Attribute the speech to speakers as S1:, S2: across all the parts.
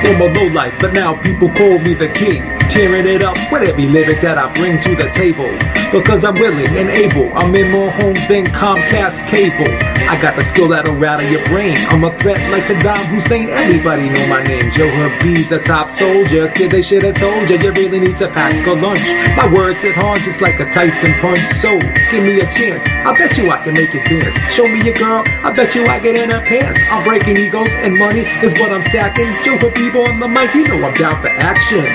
S1: former lowlife, but now people call me the king. Tearing it up with every lyric that I bring to the table. Because I'm willing and able, I'm in more homes than Comcast cable. I got the skill that'll rattle your brain. I'm a threat like Saddam Hussein, everybody know my name. Joe Habib's a top soldier, kid they should have told you, you really need to pack a lunch. My words hit hard just like a Tyson punch, so give me a chance, I bet you I can make you dance. Show me your girl, I bet you I get in her pants. I'm breaking egos and money is what I'm stacking. Joe Habib on the mic, you know I'm down for action.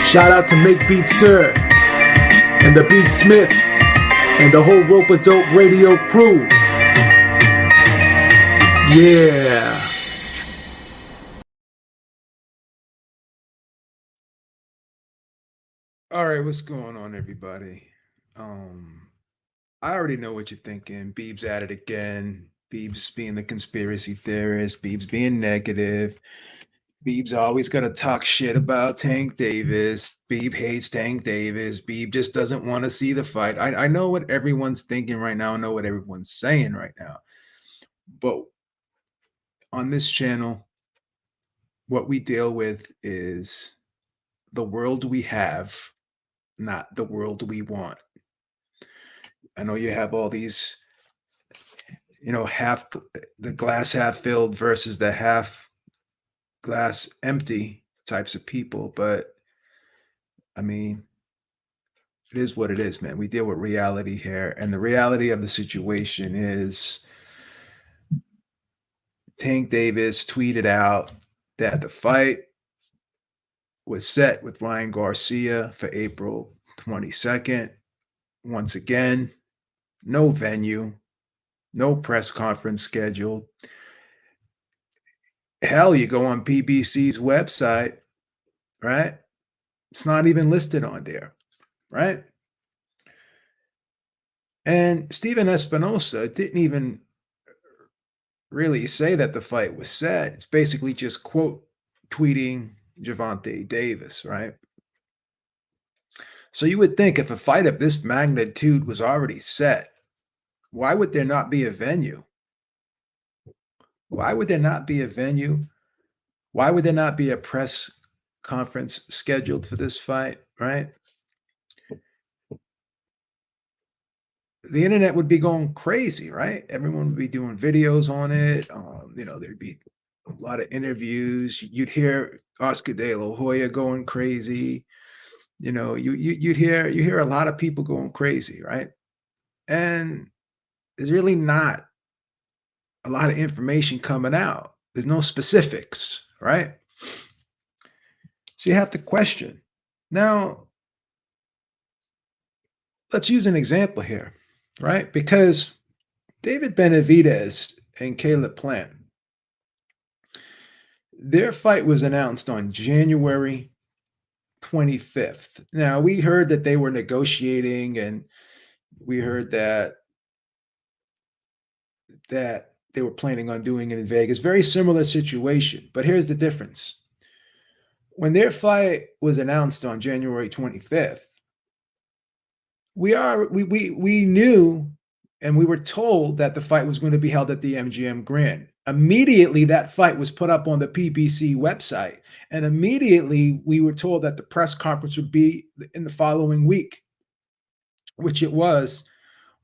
S1: Shout out to Make Beats Sir and the Beat Smith and the whole Rope a Dope radio crew. Yeah. All right, what's going on, everybody? I already know what you're thinking. Beeb's at it again. Beeb's being the conspiracy theorist. Beeb's being negative. Beeb's always going to talk shit about Tank Davis. Beeb hates Tank Davis. Beeb just doesn't want to see the fight. I know what everyone's thinking right now. I know what everyone's saying right now. But on this channel, what we deal with is the world we have, not the world we want. I know you have all these, half the glass half filled versus the half glass empty types of people, but I mean, it is what it is, man. We deal with reality here, and the reality of the situation is Tank Davis tweeted out that the fight was set with Ryan Garcia for April 22nd. Once again, no venue, no press conference scheduled. Hell, you go on PBC's website, right? It's not even listed on there, right? And Steven Espinosa didn't even really say that the fight was set. It's basically just quote tweeting Gervonta Davis, right? So you would think if a fight of this magnitude was already set, why would there not be a venue? Why would there not be a venue? Why would there not be a press conference scheduled for this fight, right? The internet would be going crazy, right? Everyone would be doing videos on it. There'd be a lot of interviews. You'd hear Oscar De La Hoya going crazy. You'd hear a lot of people going crazy, right? And there's really not a lot of information coming out. There's no specifics, right? So you have to question. Now, let's use an example here, right? Because David Benavidez and Caleb Plant, their fight was announced on January 25th. Now, we heard that they were negotiating, and we heard that they were planning on doing it in Vegas. Very similar situation, but here's the difference. When their fight was announced on January 25th, we knew and we were told that the fight was going to be held at the MGM Grand. Immediately, that fight was put up on the PBC website, and immediately we were told that the press conference would be in the following week, which it was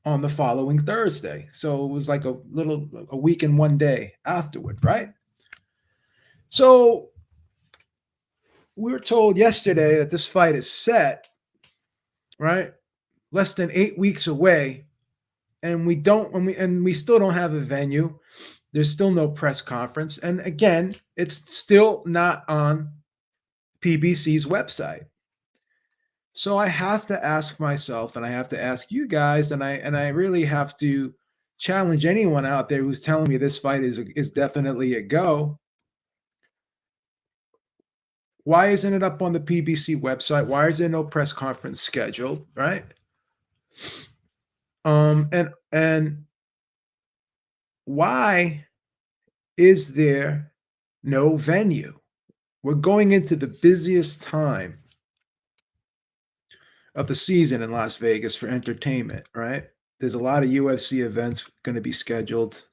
S1: on the following Thursday. So it was like a week and 1 day afterward, right? So we were told yesterday that this fight is set, right? Less than 8 weeks away, and we still don't have a venue. There's still no press conference, and again, it's still not on PBC's website. So I have to ask myself, and I have to ask you guys, and I really have to challenge anyone out there who's telling me this fight is definitely a go. Why isn't it up on the PBC website? Why is there no press conference scheduled, right? And why is there no venue? We're going into the busiest time of the season in Las Vegas for entertainment, right? There's a lot of UFC events going to be scheduled.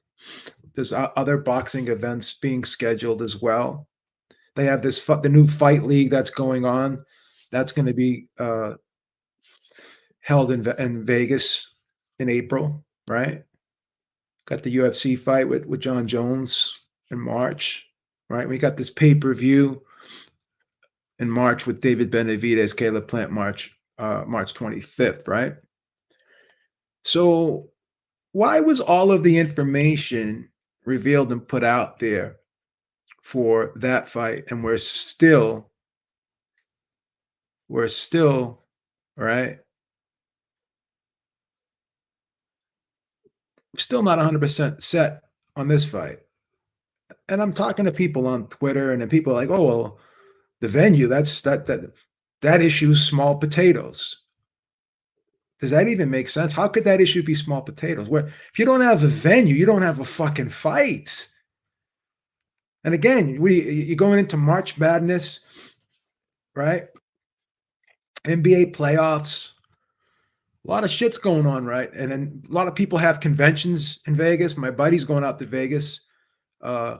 S1: there's other boxing events being scheduled as well. They have the new fight league that's going on. That's going to be held in Vegas in April, right? Got the UFC fight with John Jones in March, right? We got this pay-per-view in March with David Benavidez, Caleb Plant, March 25th, right? So why was all of the information revealed and put out there for that fight, and we're still, right? We're still not 100% set on this fight. And I'm talking to people on Twitter, and then people are like, "Oh, well, the venue, that issue's small potatoes." Does that even make sense? How could that issue be small potatoes? Where if you don't have a venue, you don't have a fucking fight. And again, you're going into March Madness, right? NBA playoffs. A lot of shit's going on, right? And then a lot of people have conventions in Vegas. My buddy's going out to Vegas uh,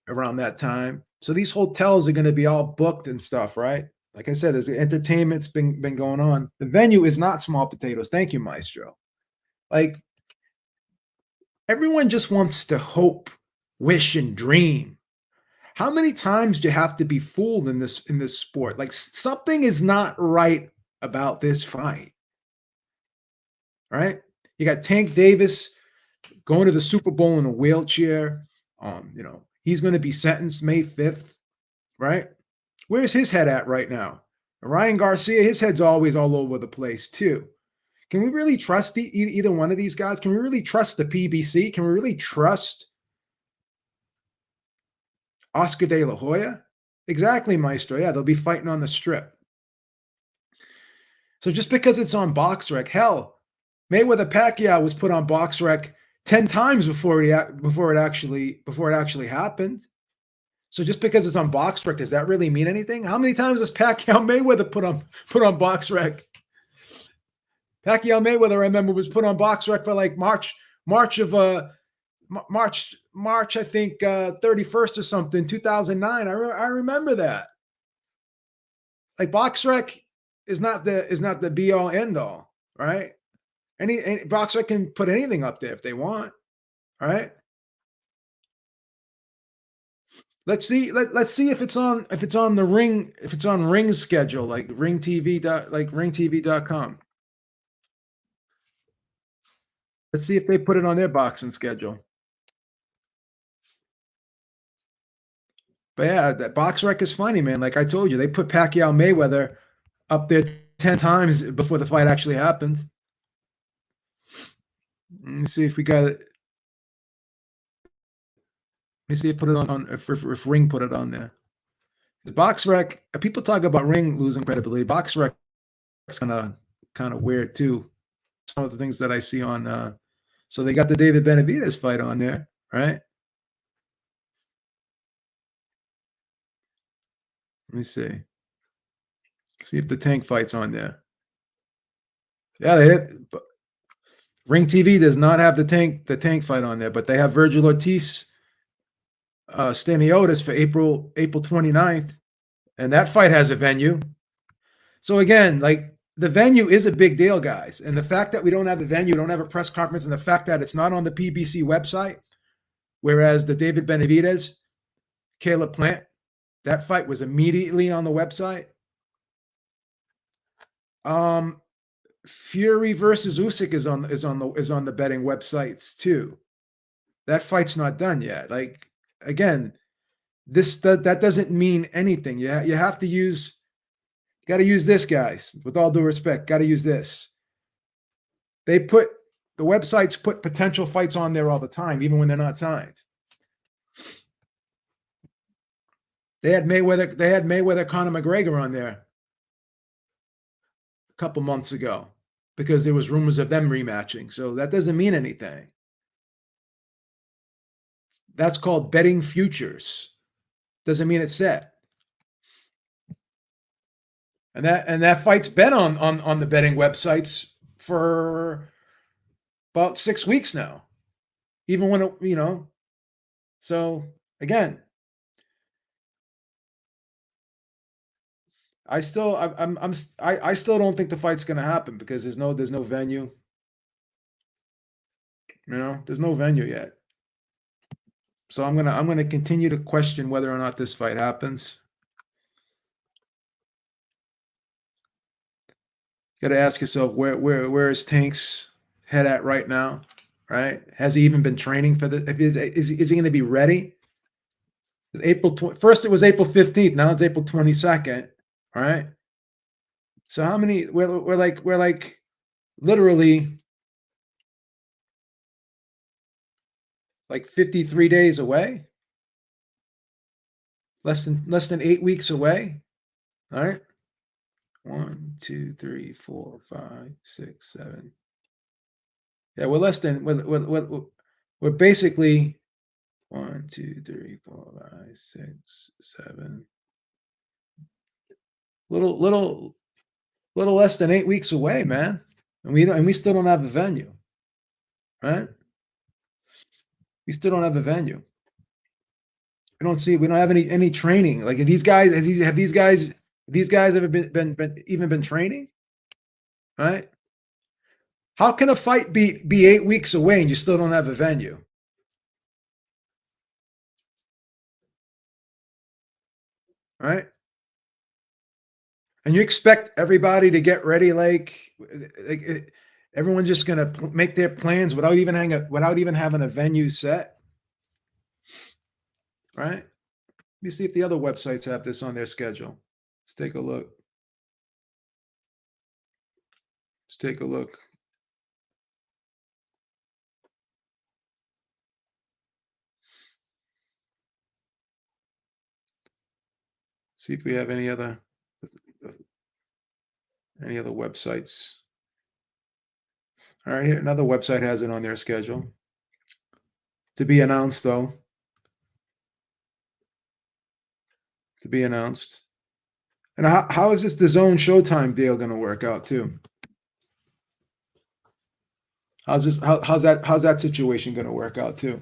S1: around that time. So these hotels are going to be all booked and stuff, right? Like I said, there's entertainment's been going on. The venue is not small potatoes. Thank you, Maestro. Like everyone just wants to hope, wish, and dream. How many times do you have to be fooled in this sport? Like something is not right about this fight, right? You got Tank Davis going to the Super Bowl in a wheelchair. He's going to be sentenced May 5th, right? Where's his head at right now? Ryan Garcia, his head's always all over the place too. Can we really trust either one of these guys? Can we really trust the PBC? Can we really trust Oscar De La Hoya? Exactly, Maestro. Yeah, they'll be fighting on the strip. So just because it's on BoxRec, hell, Mayweather Pacquiao was put on BoxRec 10 times before it actually happened. So just because it's on BoxRec, does that really mean anything? How many times has Pacquiao Mayweather put on BoxRec? Pacquiao Mayweather, I remember, was put on BoxRec for like March, I think 31st or something, 2009. I remember that. Like BoxRec is not the be all end all, right? Any BoxRec can put anything up there if they want, right? Let's see. Let's see if it's on the Ring's schedule, like ringtv.com. Let's see if they put it on their boxing schedule. But yeah, that BoxRec is funny, man. Like I told you, they put Pacquiao Mayweather up there 10 times before the fight actually happened. Let me see if we got it. Let me see if put it on if Ring put it on there. BoxRec, people talk about Ring losing credibility. BoxRec is kind of weird too. Some of the things that I see on so they got the David Benavidez fight on there, right? Let me see. See if the Tank fight's on there. Yeah, Ring TV does not have the Tank fight on there, but they have Virgil Ortiz, Staniotis for April 29th, and that fight has a venue. So again, like the venue is a big deal, guys, and the fact that we don't have the venue, don't have a press conference, and the fact that it's not on the PBC website, whereas the David Benavidez, Caleb Plant, that fight was immediately on the website. Fury versus Usyk is on the betting websites too. That fight's not done yet. Like again, that doesn't mean anything. You have to use. Got to use this, guys. With all due respect, got to use this. The websites put potential fights on there all the time, even when they're not signed. They had Mayweather Conor McGregor on there a couple months ago because there was rumors of them rematching. So that doesn't mean anything. That's called betting futures. Doesn't mean it's set. And that fight's been on the betting websites for about 6 weeks now. Even when So again, I still I still don't think the fight's gonna happen because there's no venue. There's no venue yet. So I'm gonna continue to question whether or not this fight happens. You got to ask yourself where is Tank's head at right now, right? Has he even been training for the? Is he going to be ready? First it was April 15th. Now it's April 22nd. All right. So how many? We're like literally like 53 days away. Less than 8 weeks away. All right. One, two, three, four, five, six, seven. Yeah, we're less than we're basically one, two, three, four, five, six, seven. Little less than 8 weeks away, man. And we still don't have a venue, right? We still don't have a venue. We don't have any training. Like have these guys ever been training? Right? How can a fight be 8 weeks away and you still don't have a venue? Right? And you expect everybody to get ready like everyone's just gonna make their plans without even having a venue set, right? Let me see if the other websites have this on their schedule. Let's take a look. Let's take a look. See if we have any other websites. All right, here another website has it on their schedule to be announced, though. To be announced. And how is this the Zone Showtime deal going to work out too? How's that situation going to work out too?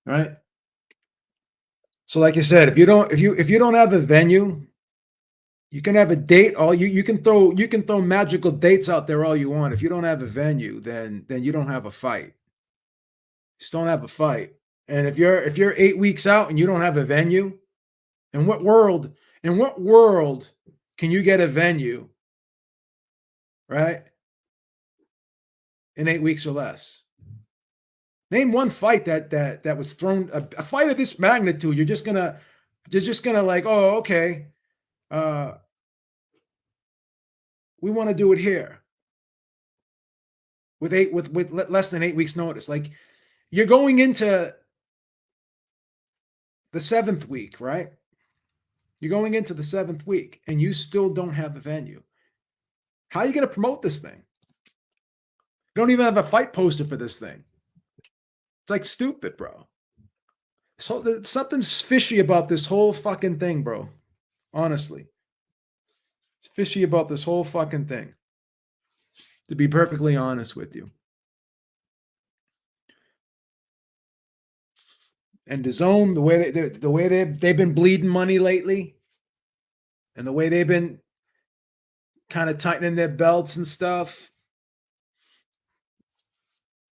S1: Right. So, like you said, if you don't have a venue, you can have a date. All you can throw magical dates out there all you want. If you don't have a venue, then you don't have a fight. Just don't have a fight. And if you're 8 weeks out and you don't have a venue, in what world can you get a venue, right? In 8 weeks or less. Name one fight that was thrown a fight of this magnitude. You're just gonna like, oh, okay. Uh, we want to do it here with less than 8 weeks notice. Like you're going into the seventh week, right? You're going into the seventh week, and you still don't have a venue. How are you going to promote this thing? You don't even have a fight poster for this thing. It's like stupid, bro. So something's fishy about this whole fucking thing, bro. Honestly, it's fishy about this whole fucking thing. To be perfectly honest with you, and the zone, the way they've been bleeding money lately, and the way they've been kind of tightening their belts and stuff,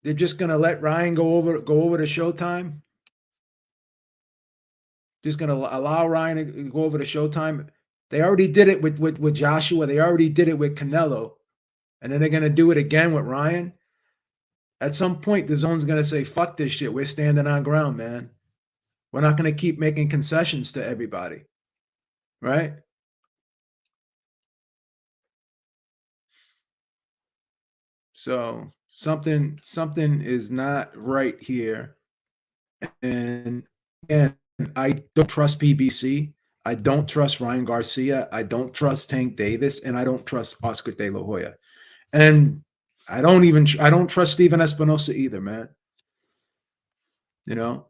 S1: they're just gonna let Ryan go over to Showtime. Just gonna allow Ryan to go over to Showtime. They already did it with Joshua. They already did it with Canelo, and then they're gonna do it again with Ryan. At some point, the zone's gonna say, "Fuck this shit. We're standing on ground, man. We're not gonna keep making concessions to everybody." Right? So something is not right here. And again, I don't trust PBC. I don't trust Ryan Garcia. I don't trust Tank Davis, and I don't trust Oscar De La Hoya. And I don't trust Steven Espinosa either, man. You know,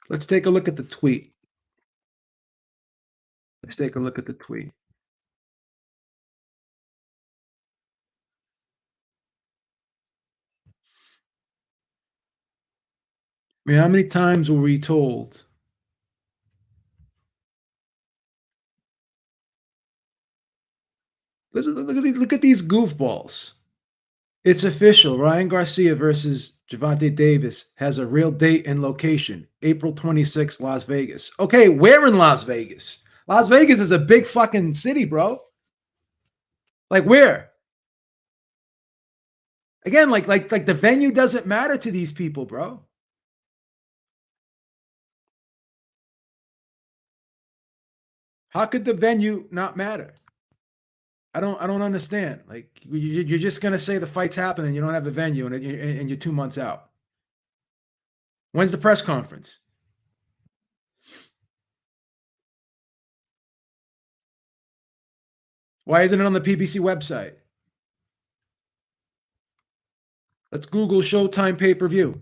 S1: let's take a look at the tweet. Let's take a look at the tweet. I mean, how many times were we told? Look at these goofballs. It's official. Ryan Garcia versus Javante Davis has a real date and location. April 26th, Las Vegas. Okay, where in Las Vegas? Las Vegas is a big fucking city, bro. Like where? Again, like the venue doesn't matter to these people, bro. How could the venue not matter? I don't understand. Like you're just gonna say the fight's happening, you don't have a venue, and you're 2 months out. When's the press conference? Why isn't it on the PBC website? Let's Google Showtime pay per view.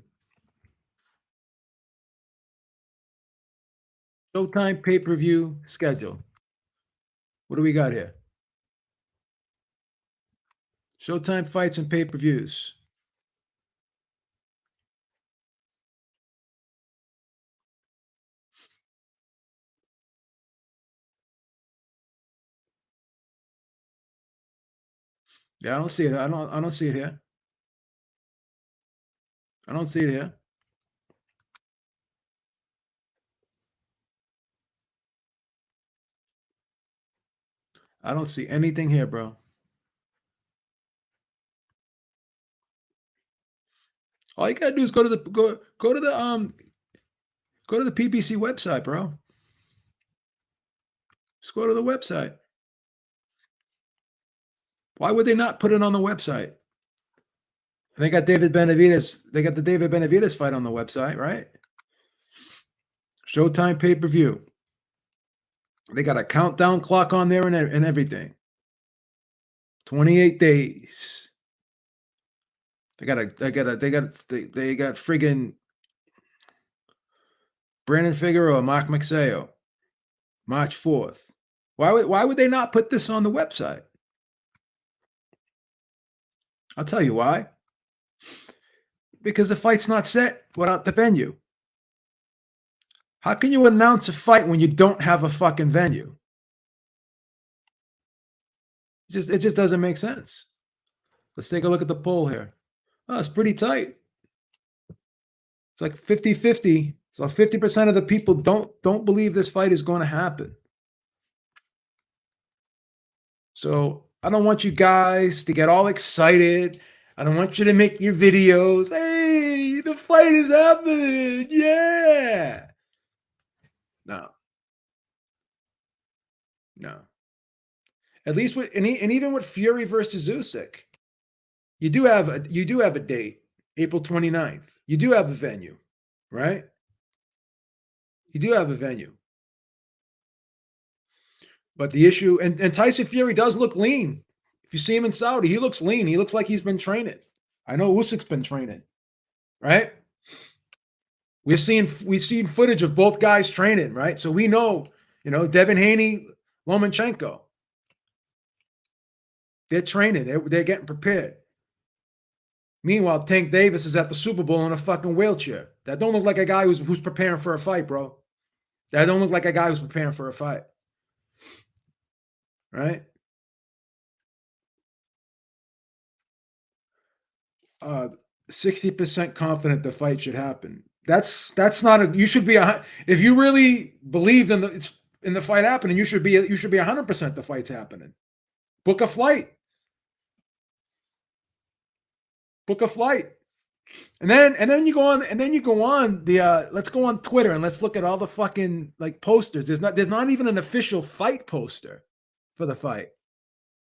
S1: Showtime pay per view schedule. What do we got here? Showtime fights and pay per views. Yeah, I don't see it. I don't see it here. I don't see it here. I don't see anything here, bro. All you gotta do is go to the PBC website, bro. Just go to the website. Why would they not put it on the website? They got David Benavidez. They got the David Benavidez fight on the website, right? Showtime pay per view. They got a countdown clock on there and everything. 28 days. They got friggin' Brandon Figueroa, Mark Maxeo, March 4th. Why would they not put this on the website? I'll tell you why. Because the fight's not set without the venue. How can you announce a fight when you don't have a fucking venue? It just doesn't make sense. Let's take a look at the poll here. Oh, it's pretty tight. It's like 50-50. So 50% of the people don't believe this fight is going to happen. So I don't want you guys to get all excited. I don't want you to make your videos. Hey, the fight is happening. Yeah. No, no. At least and even with Fury versus Usyk, you do have a date, April 29th. You do have a venue, right? You do have a venue. But the issue, and Tyson Fury does look lean. If you see him in Saudi, he looks lean. He looks like he's been training. I know Usyk's been training, right? We've seen footage of both guys training, right? So we know, Devin Haney, Lomachenko, they're training. They're getting prepared. Meanwhile, Tank Davis is at the Super Bowl in a fucking wheelchair. That don't look like a guy who's preparing for a fight, bro. That don't look like a guy who's preparing for a fight, right? 60% confident the fight should happen. That's not a. You should be if you really believed in the fight happening. You should be 100% the fight's happening. Book a flight. Book a flight. And then you go on the let's go on Twitter and let's look at all the fucking like posters. There's not even an official fight poster for the fight.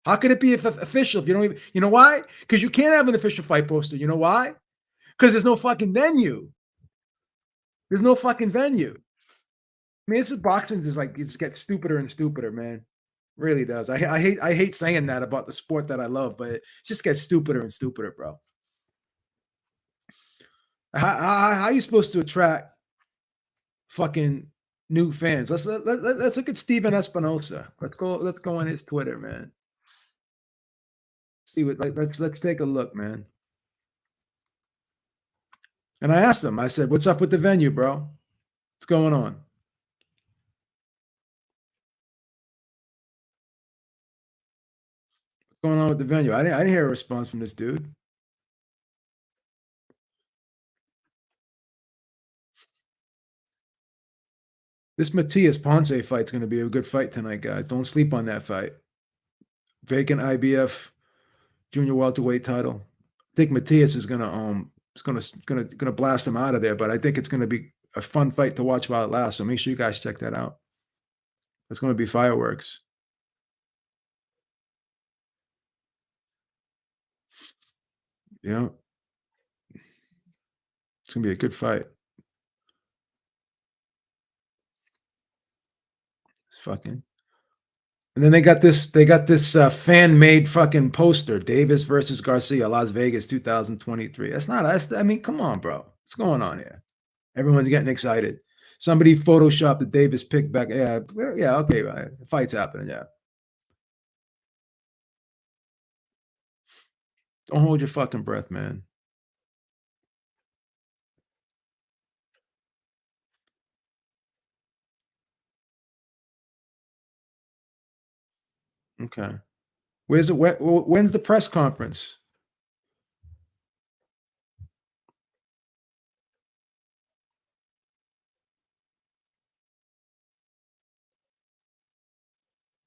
S1: How could it be official if you don't even, you know why? Because you can't have an official fight poster. You know why? Because there's no fucking venue. There's no fucking venue. I mean, this is boxing just like it just gets stupider and stupider, man. Really does. I hate saying that about the sport that I love, but it just gets stupider and stupider, bro. How are you supposed to attract fucking new fans? Let's look at Steven Espinosa. Let's go on his Twitter, man. See what let's take a look, man. And I asked him, I said, "What's up with the venue, bro? What's going on? What's going on with the venue?" I didn't hear a response from this dude. This Matias Ponce fight's gonna be a good fight tonight, guys. Don't sleep on that fight. Vacant IBF junior welterweight title. I think Matias is gonna blast him out of there, but I think it's gonna be a fun fight to watch while it lasts. So make sure you guys check that out. It's gonna be fireworks. Yeah, it's gonna be a good fight. It's fucking. And then they got this fan made fucking poster, Davis versus Garcia, Las Vegas, 2023. That's not us. I mean, come on, bro. What's going on here? Everyone's getting excited. Somebody photoshopped the Davis pick back. Yeah, yeah, okay, right. The fight's happening. Yeah, don't hold your fucking breath, man. Okay. Where's it? When's the press conference?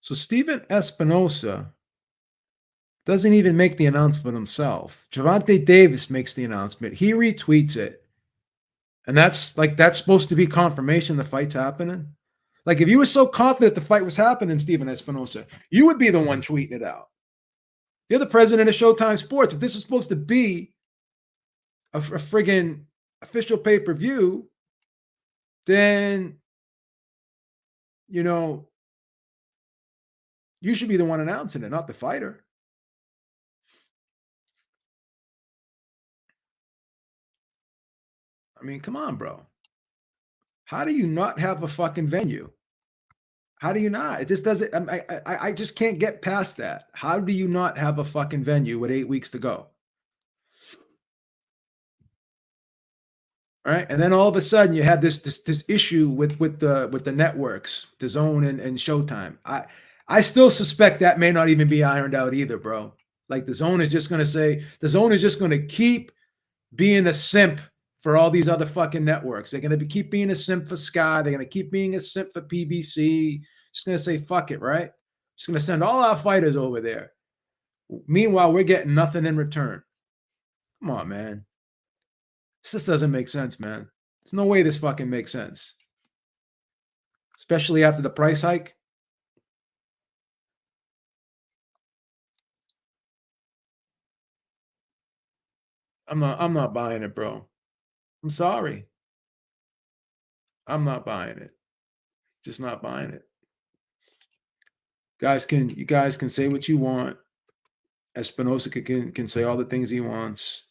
S1: So Steven Espinosa doesn't even make the announcement himself. Javante Davis makes the announcement. He retweets it. And that's supposed to be confirmation the fight's happening. Like if you were so confident the fight was happening, Steven Espinosa, you would be the one tweeting it out. You're the president of Showtime Sports. If this is supposed to be a friggin' official pay-per-view, then you know you should be the one announcing it, not the fighter. I mean, come on, bro. How do you not have a fucking venue? How do you not? It just doesn't. I just can't get past that. How do you not have a fucking venue with 8 weeks to go? All right, and then all of a sudden you had this issue with the networks, the Zone and Showtime. I still suspect that may not even be ironed out either, bro. Like the Zone is just going to keep being a simp for all these other fucking networks. They're going to keep being a simp for Sky. They're going to keep being a simp for PBC. Just going to say fuck it, right? Just going to send all our fighters over there. Meanwhile, we're getting nothing in return. Come on, man. This just doesn't make sense, man. There's no way this fucking makes sense, especially after the price hike. I'm not buying it, bro. I'm sorry. I'm not buying it. Just not buying it. You guys can say what you want. Espinosa can say all the things he wants.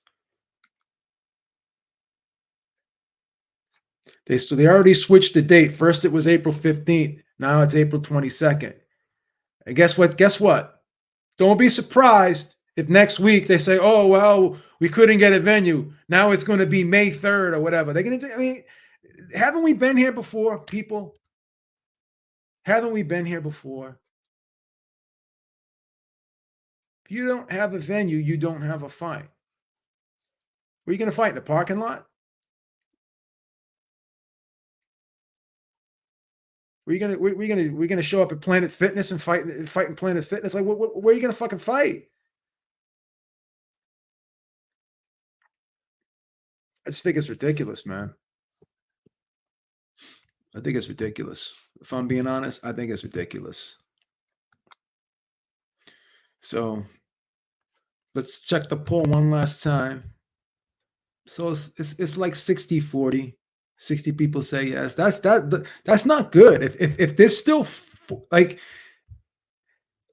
S1: They already switched the date. First it was April 15th. Now it's April 22nd. And guess what? Guess what? Don't be surprised if next week they say, "Oh well, we couldn't get a venue. Now it's going to be May 3rd or whatever." They're going to. I mean, haven't we been here before, people? Haven't we been here before? If you don't have a venue, you don't have a fight. Were you going to fight in the parking lot? We're gonna show up at Planet Fitness and fight in Planet Fitness? Like, where are you gonna fucking fight? I just think it's ridiculous, man. I think it's ridiculous. If I'm being honest, I think it's ridiculous. So let's check the poll one last time. So it's like 60-40. 60 people say yes. That's not good. If this still like,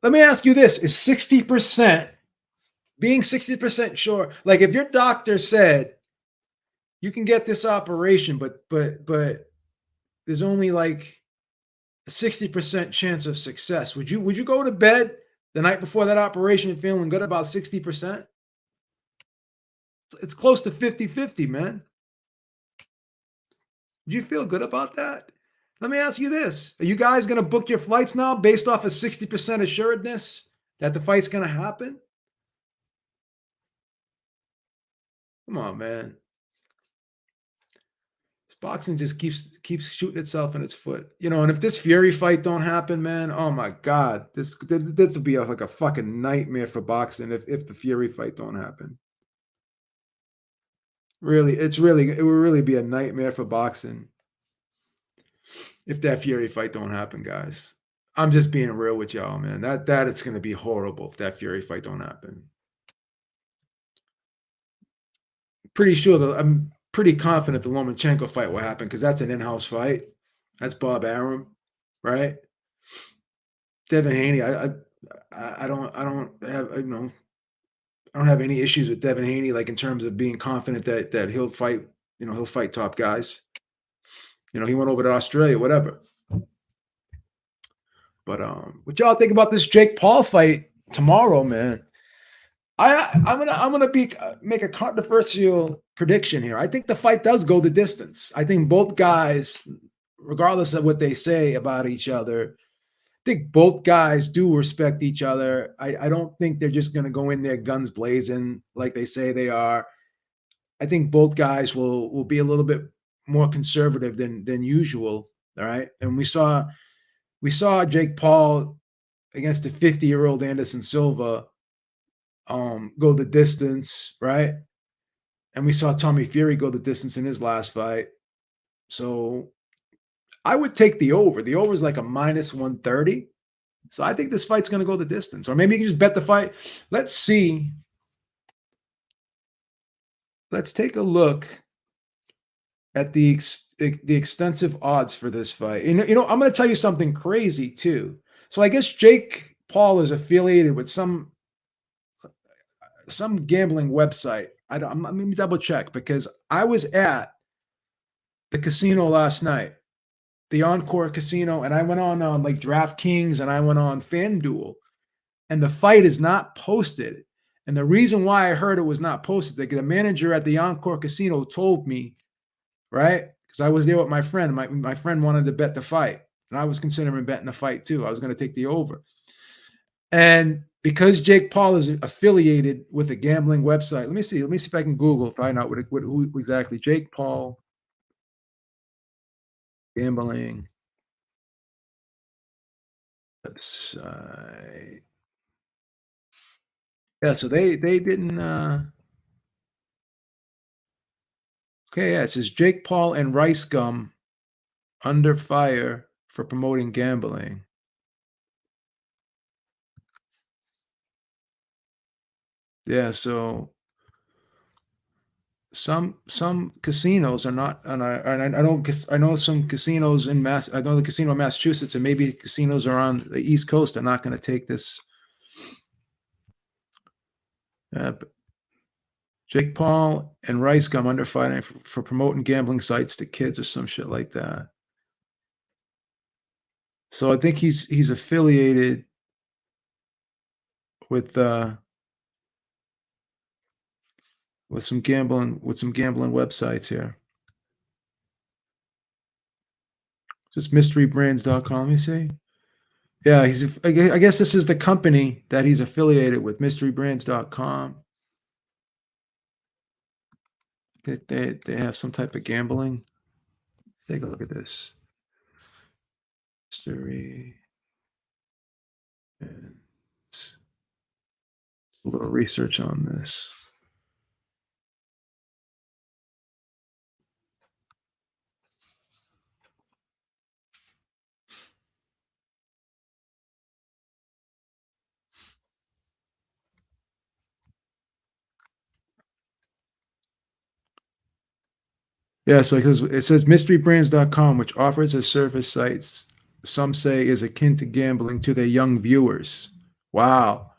S1: let me ask you this: is 60% being 60% sure? Like, if your doctor said you can get this operation, but there's only like a 60% chance of success, would you go to bed the night before that operation feeling good about 60%? It's close to 50-50, man. Do you feel good about that? Let me ask you this. Are you guys gonna book your flights now based off of 60% assuredness that the fight's gonna happen? Come on, man. This boxing just keeps shooting itself in its foot. And if this Fury fight don't happen, man, oh my God, this will be like a fucking nightmare for boxing if the Fury fight don't happen. Really, it will really be a nightmare for boxing if that Fury fight don't happen, guys. I'm just being real with y'all, man. That it's gonna be horrible if that Fury fight don't happen. I'm pretty confident the Lomachenko fight will happen because that's an in-house fight. That's Bob Arum, right? Devin Haney, I don't have any issues with Devin Haney, like in terms of being confident that he'll fight. He'll fight top guys. He went over to Australia, whatever. But what y'all think about this Jake Paul fight tomorrow, man? I'm gonna make a controversial prediction here. I think the fight does go the distance. I think both guys, regardless of what they say about each other, I think both guys do respect each other. I don't think they're just gonna go in there guns blazing like they say they are. I think both guys will be a little bit more conservative than usual. All right, and we saw Jake Paul against a 50-year-old Anderson Silva go the distance, right? And we saw Tommy Fury go the distance in his last fight. So I would take the over. The over is like a minus 130. So I think this fight's going to go the distance. Or maybe you can just bet the fight. Let's see. Let's take a look at the extensive odds for this fight. I'm going to tell you something crazy too. So I guess Jake Paul is affiliated with some gambling website. Let me double check because I was at the casino last night, the Encore Casino, and I went on like DraftKings and I went on FanDuel, and the fight is not posted. And the reason why I heard it was not posted, the manager at the Encore Casino told me, right? Because I was there with my friend. My friend wanted to bet the fight, and I was considering betting the fight too. I was going to take the over. And because Jake Paul is affiliated with a gambling website, let me see if I can Google, find out who exactly Jake Paul gambling website. Yeah, so they didn't. Okay, yeah, it says Jake Paul and Rice Gum under fire for promoting gambling. Yeah, so some casinos are not, and I know some casinos in I know the casino in Massachusetts, and maybe casinos are on the East Coast are not going to take this. Jake Paul and Rice Gum under fire for promoting gambling sites to kids or some shit like that. So I think he's affiliated with some gambling websites here. Just mysterybrands.com. Let me see. Yeah, I guess this is the company that he's affiliated with, mysterybrands.com. They have some type of gambling. Take a look at this. Mystery. And a little research on this. Yeah, so it says mysterybrands.com, which offers a service sites some say is akin to gambling to their young viewers. Wow,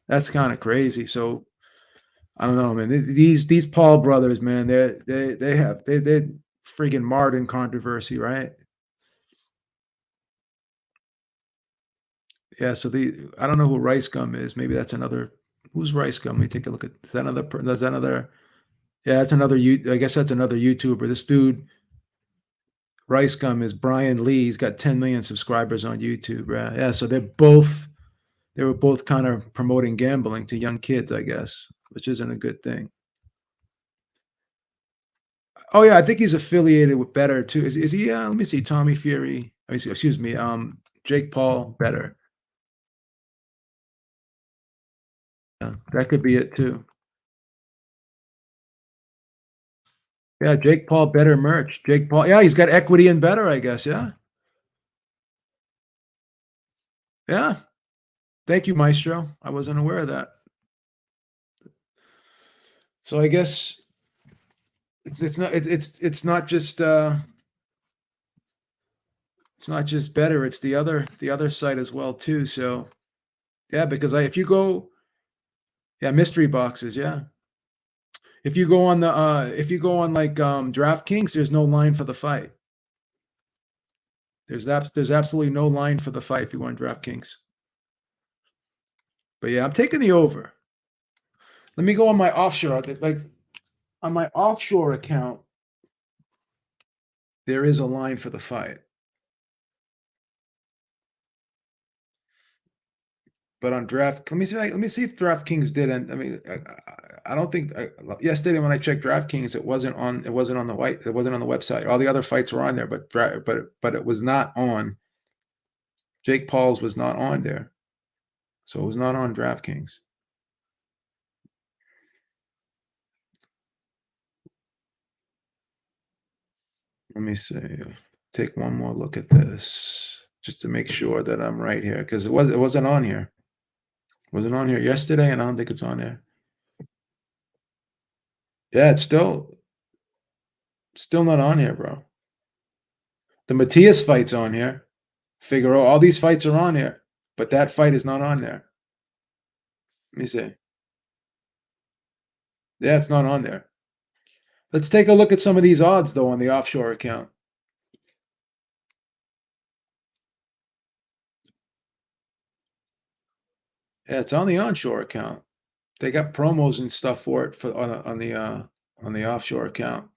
S1: that's kind of crazy. So I don't know, man. These Paul brothers, man, they're freaking marred in controversy, right? Yeah. So I don't know who Rice Gum is. Maybe that's another. Who's Rice Gum? Let me take a look at. Is that another? That's another. Yeah, that's another. I guess that's another YouTuber. This dude. Rice Gum is Brian Lee. He's got 10 million subscribers on YouTube. Right? Yeah, so they were both kind of promoting gambling to young kids, I guess, which isn't a good thing. Oh yeah, I think he's affiliated with Better too. Is he? Let me see. Tommy Fury. Excuse me. Jake Paul Better. Yeah, that could be it too. Yeah, Jake Paul Better merch. Jake Paul. Yeah, he's got equity in Better, I guess. Yeah, yeah. Thank you, Maestro. I wasn't aware of that. So I guess it's not just Better. It's the other site as well too. So yeah, because if you go, yeah, mystery boxes. Yeah, if you go on like DraftKings, there's no line for the fight. There's absolutely no line for the fight if you go on DraftKings. But yeah, I'm taking the over. Let me go on my offshore. Like on my offshore account, there is a line for the fight. But on let me see if DraftKings didn't. I mean, I don't think yesterday when I checked DraftKings, it wasn't on the website. All the other fights were on there, but it was not on. Jake Paul's was not on there, so it was not on DraftKings. Let me see. Take one more look at this just to make sure that I'm right here because it wasn't on here. It wasn't on here yesterday, and I don't think it's on there. Yeah, it's still not on here, bro. The Matias fight's on here. Figaro, all these fights are on here, but that fight is not on there. Let me see. Yeah, it's not on there. Let's take a look at some of these odds though on the offshore account. Yeah, it's on the onshore account. They got promos and stuff for it for on the offshore account.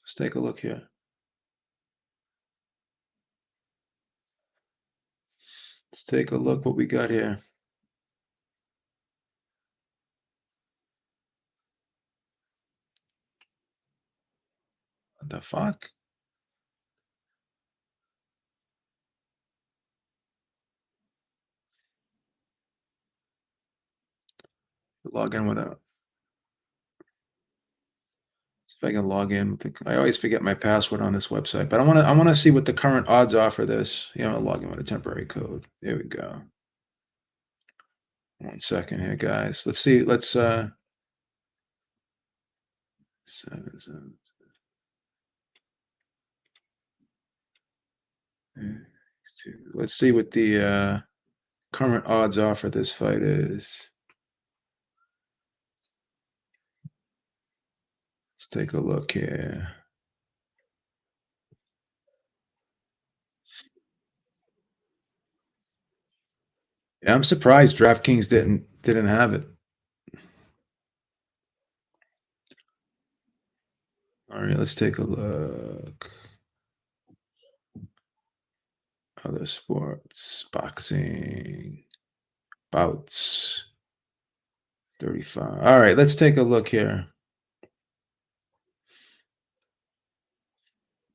S1: Let's take a look here. Let's take a look what we got here. What the fuck? Log in with a. See if I can log in. I always forget my password on this website, but I want to see what the current odds are for this. Yeah, I'm gonna log in with a temporary code. There we go. 1 second here, guys. Let's see. Let's 7, 7, 2. Let's see what the current odds are for this fight is. Let's take a look here. Yeah, I'm surprised DraftKings didn't have it. All right, let's take a look. Other sports, boxing, bouts, 35. All right, let's take a look here.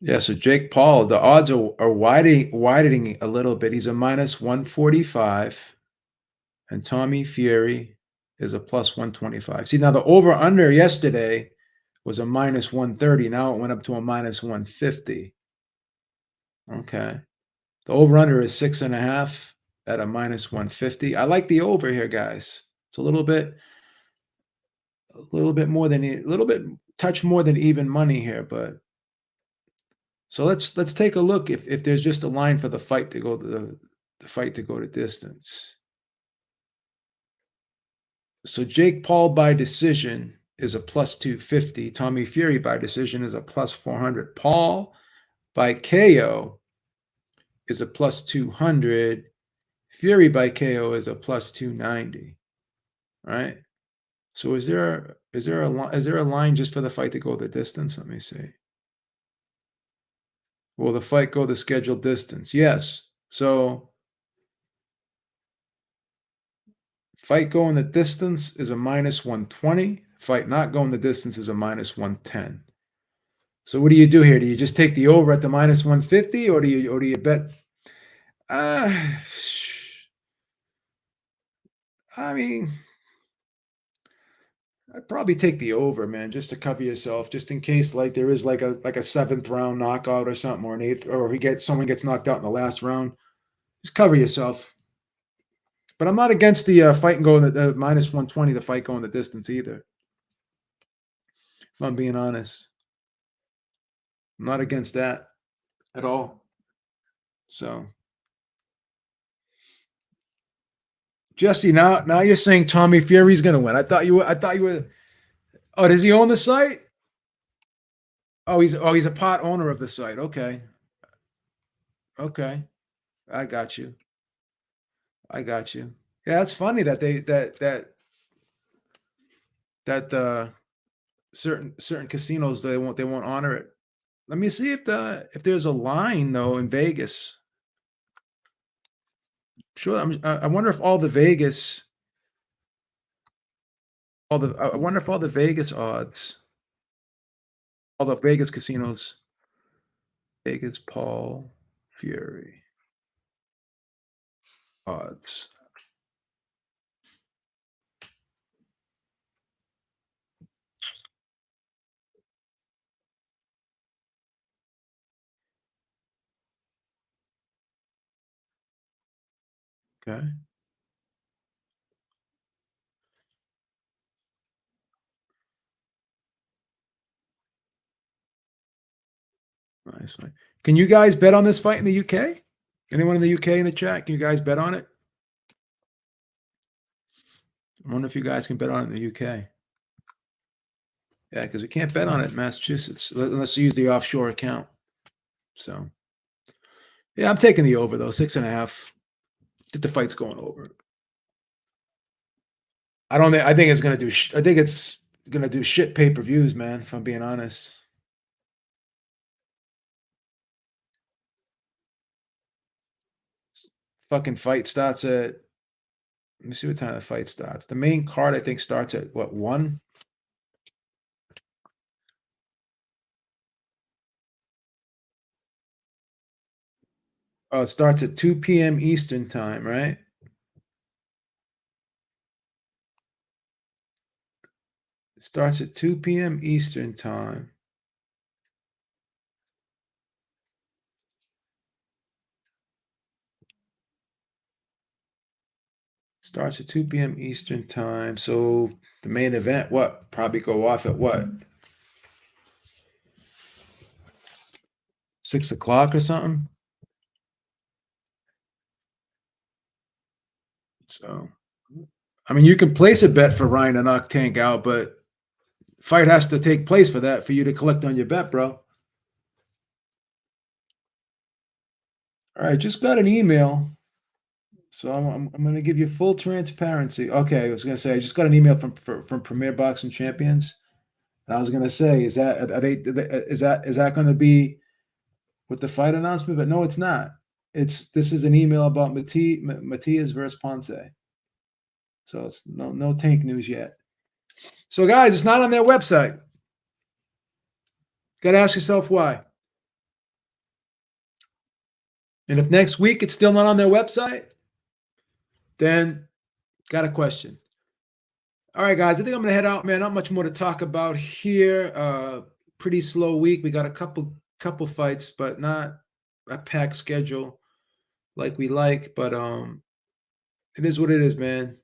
S1: Yeah, so Jake Paul, the odds are widening a little bit. He's a minus 145, and Tommy Fury is a plus 125. See, now the over-under yesterday was a minus 130. Now it went up to a minus 150. Okay. The over-under is 6.5 at a minus 150. I like the over here, guys. It's a little bit more than a little bit touch more than even money here, but so let's take a look if there's just a line for the fight to go the fight to go to distance. So Jake Paul by decision is a plus 250. Tommy Fury by decision is a plus 400. Paul by KO is a plus 200. Fury by KO is a plus 290. Right? So is there a line just for the fight to go the distance? Let me see. Will the fight go the scheduled distance? Yes. So, fight going the distance is a minus 120. Fight not going the distance is a minus 110. So what do you do here? Do you just take the over at the minus 150 or do you bet uh I mean, I'd probably take the over, man, just to cover yourself, just in case like there is like a seventh round knockout or something, or an eighth, or he gets someone gets knocked out in the last round. Just cover yourself. But I'm not against the fight and going the minus 120, the fight going the distance either. If I'm being honest, I'm not against that at all. So Jesse, now you're saying Tommy Fury's gonna win. I thought you were. Oh, does he own the site? Oh, he's a part owner of the site. Okay. Okay. I got you. I got you. Yeah, it's funny that that certain casinos they won't honor it. Let me see if there's a line though in Vegas. Sure, I wonder if all the Vegas all the I wonder if all the Vegas odds, all the Vegas casinos, Vegas Paul Fury odds. Okay, nice. Can you guys bet on this fight in the UK? Anyone in the UK in the chat? Can you guys bet on it? I wonder if you guys can bet on it in the UK. Yeah, because we can't bet on it in Massachusetts unless you use the offshore account. So, yeah, I'm taking the over though, 6.5. I think the fight's going over. I don't think. I think it's gonna do. I think it's gonna do shit pay-per-views, man. If I'm being honest, fucking fight starts at. Let me see what time the fight starts. The main card, I think, starts at what 1. Oh, it starts at 2 p.m. Eastern time, right? It starts at 2 p.m. Eastern time. Starts at 2 p.m. Eastern time. So the main event, what? Probably go off at what? 6 o'clock or something. So, I mean, you can place a bet for Ryan to knock Tank out, but fight has to take place for that for you to collect on your bet, bro. All right, just got an email. So I'm going to give you full transparency. Okay, I was going to say I just got an email from Premier Boxing Champions. And I was going to say, is that going to be with the fight announcement? But no, it's not. This is an email about Matias versus Ponce. So it's no Tank news yet. So guys, it's not on their website. Got to ask yourself why. And if next week it's still not on their website, then got a question. All right, guys, I think I'm gonna head out, man. Not much more to talk about here. Pretty slow week. We got a couple fights, but not a packed schedule like we like. But it is what it is, man.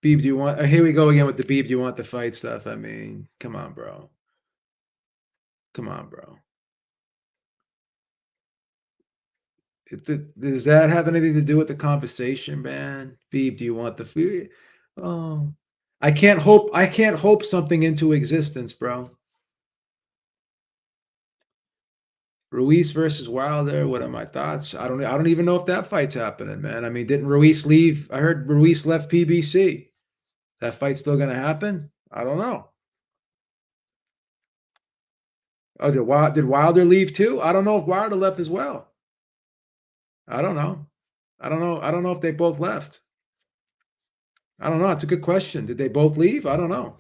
S1: Beeb, do you want? Here we go again with the Beeb. Do you want the fight stuff? I mean, come on, bro. Come on, bro. Does that have anything to do with the conversation, man? Beeb, do you want the food? Oh, I can't hope. I can't hope something into existence, bro. Ruiz versus Wilder. What are my thoughts? I don't even know if that fight's happening, man. I mean, didn't Ruiz leave? I heard Ruiz left PBC. That fight's still gonna happen? I don't know. Oh, did Wilder leave too? I don't know if Wilder left as well. I don't know. I don't know if they both left. I don't know. It's a good question. Did they both leave? I don't know.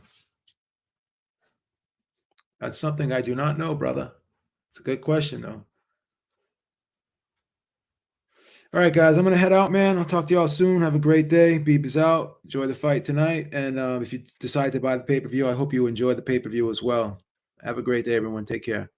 S1: That's something I do not know, brother. It's a good question, though. All right, guys, I'm gonna head out, man. I'll talk to y'all soon. Have a great day. Beep is out. Enjoy the fight tonight. And if you decide to buy the pay per view, I hope you enjoy the pay per view as well. Have a great day, everyone. Take care.